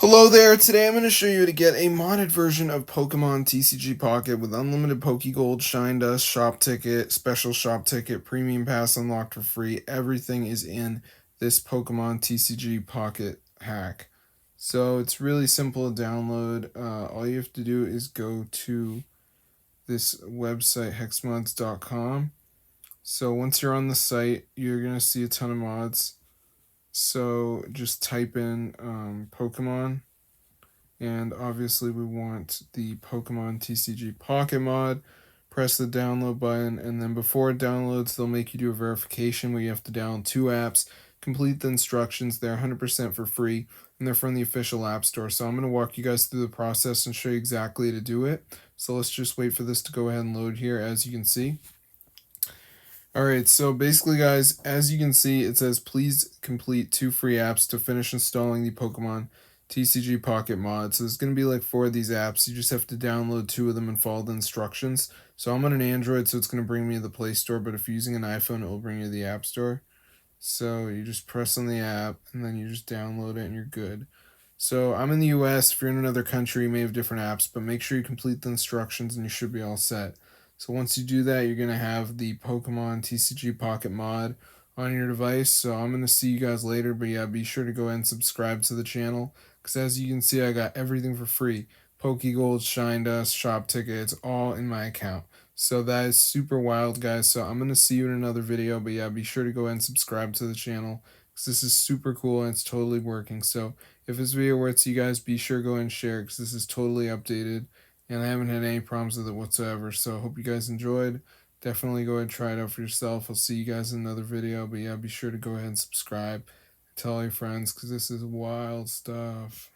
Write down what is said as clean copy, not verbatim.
Hello there, today I'm going to show you how to get a modded version of Pokemon TCG Pocket with unlimited Poké Gold, Shine Dust, Shop Ticket, Special Shop Ticket, Premium Pass unlocked for free. Everything is in this Pokemon TCG Pocket hack. So it's really simple to download. All you have to do is go to this website, hexmods.com. So once you're on the site, you're going to see a ton of mods. So just type in Pokemon. And obviously we want the Pokemon TCG Pocket mod. Press the download button, and then before it downloads, they'll make you do a verification where you have to download two apps, complete the instructions. They're 100% for free, and they're from the official app store. So I'm going to walk you guys through the process and show you exactly how to do it. So let's just wait for this to go ahead and load here, as you can see. Alright, so basically guys, as you can see, it says please complete 2 free apps to finish installing the Pokemon TCG Pocket mod. So there's going to be like 4 of these apps. You just have to download 2 of them and follow the instructions. So I'm on an Android, so it's going to bring me to the Play Store, but if you're using an iPhone, it will bring you to the App Store. So you just press on the app, and then you just download it, and you're good. So I'm in the US. If you're in another country, you may have different apps, but make sure you complete the instructions, and you should be all set. So once you do that, you're going to have the Pokemon TCG Pocket mod on your device. So I'm going to see you guys later, but yeah, be sure to go ahead and subscribe to the channel, because as you can see, I got everything for free. Poké Gold, Shine Dust, Shop Ticket, it's all in my account. So that is super wild, guys. So I'm going to see you in another video, but yeah, be sure to go ahead and subscribe to the channel, because this is super cool and it's totally working. So if this video works, you guys be sure to go ahead and share, because this is totally updated and I haven't had any problems with it whatsoever. So I hope you guys enjoyed. Definitely go ahead and try it out for yourself. I'll see you guys in another video, but yeah, be sure to go ahead and subscribe and tell all your friends, because this is wild stuff.